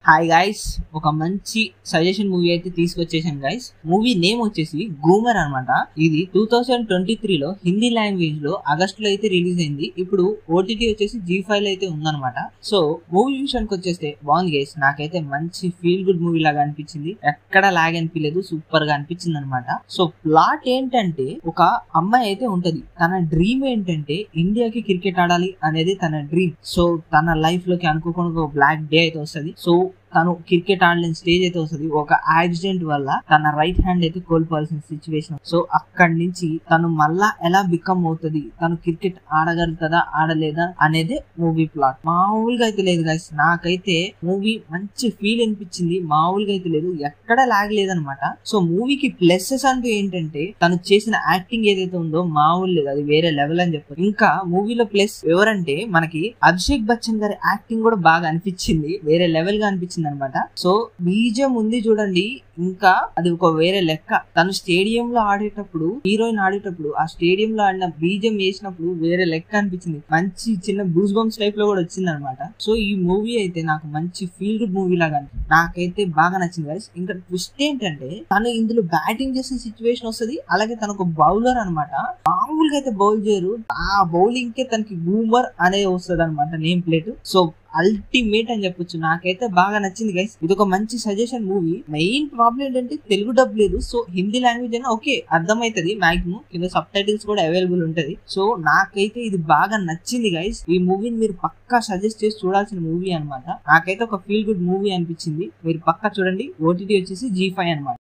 Hi guys, ఒక మంచి suggestion movie అయితే తీసుకొచ్చేసాను గైస్. మూవీ నేమ్ వచ్చేసి గూమర్ అనమాట. ఇది 2023లో హిందీ లాంగ్వేజ్ లో ఆగస్టులో అయితే రిలీజ్ అయింది. ఇప్పుడు ఓటీటీ వచ్చేసి G5 అయితే ఉందన్నమాట. సో మూవీ విషయానికి వచ్చేస్తే బాగుంది గైస్. నాకైతే మంచి ఫీల్ గుడ్ మూవీ లాగా అనిపించింది. ఎక్కడ లాగ్ అనిపించలేదు, సూపర్ గా అనిపించింది అనమాట. సో ప్లాట్ ఏంటంటే, ఒక అమ్మాయి అయితే ఉంటది. తన డ్రీమ్ ఏంటంటే ఇండియాకి క్రికెట్ ఆడాలి అనేది తన డ్రీమ్. సో తన లైఫ్ లోకి అనుకోకుండా ఒక బ్లాక్ డే అయితే వస్తుంది. సో తను క్రికెట్ ఆడలేని స్టేజ్ అయితే వస్తుంది. ఒక యాక్సిడెంట్ వల్ల తన రైట్ హ్యాండ్ అయితే కోల్పోవాల్సిన సిచ్యువేషన్. సో అక్కడి నుంచి తను మళ్ళా ఎలా బికమ్ అవుతుంది, తను క్రికెట్ ఆడగలుగుతుందా ఆడలేదా అనేది మూవీ ప్లాట్. మామూలుగా అయితే లేదు గైస్. నాకైతే మూవీ మంచి ఫీల్ అనిపించింది. మామూలుగా అయితే లేదు, ఎక్కడ లాగ్ లేదనమాట. సో మూవీకి ప్లస్సెస్ అంటూ ఏంటంటే, తను చేసిన యాక్టింగ్ ఏదైతే ఉందో మామూలు లేదు, అది వేరే లెవెల్ అని చెప్పారు. ఇంకా మూవీలో ప్లస్ ఎవరంటే, మనకి అభిషేక్ బచ్చన్ గారి యాక్టింగ్ కూడా బాగా అనిపించింది, వేరే లెవెల్ గా అనిపించింది అనమాట. సో బీజం ఉంది చూడండి, ఇంకా అది ఒక వేరే లెక్క. తను స్టేడియం లో ఆడేటప్పుడు, హీరోయిన్ ఆడేటప్పుడు ఆ స్టేడియం లో ఆడిన బీజం వేసినప్పుడు వేరే లెక్క అనిపించింది. మంచి చిన్న బూస్ బంప్స్ టైప్ లో కూడా వచ్చింది అనమాట. సో ఈ మూవీ అయితే నాకు మంచి ఫీల్ గుడ్ మూవీ లాగా అనిపించింది. నాకైతే బాగా నచ్చింది గైస్. ఇంకా ట్విస్ట్ ఏంటంటే, తను ఇందులో బ్యాటింగ్ చేసిన సిచ్యువేషన్ వస్తుంది. అలాగే తను ఒక బౌలర్ అనమాట. మామూలుగా అయితే బౌల్ చేయరు, ఆ బౌలింగ్ కే తనకి గూమర్ అనేది వస్తుంది అనమాట నేమ్ ప్లేట్. సో అల్టిమేట్ అని చెప్పొచ్చు. నాకైతే బాగా నచ్చింది గైస్. ఇది ఒక మంచి సజెషన్ మూవీ. మెయిన్ ప్రాబ్లం ఏంటంటే తెలుగు డబ్ లేదు. సో హిందీ లాంగ్వేజ్ అయినా ఓకే, అర్థమవుతుంది మాక్సిమం. కింద సబ్ టైటిల్స్ కూడా అవైలబుల్ ఉంటది. సో నాకైతే ఇది బాగా నచ్చింది గైస్. ఈ మూవీని మీరు పక్కా సజెస్ట్ చేసి చూడాల్సిన మూవీ అనమాట. నాకైతే ఒక ఫీల్ గుడ్ మూవీ అనిపించింది. మీరు పక్కా చూడండి. ఓటీటీ వచ్చేసి G5 అనమాట.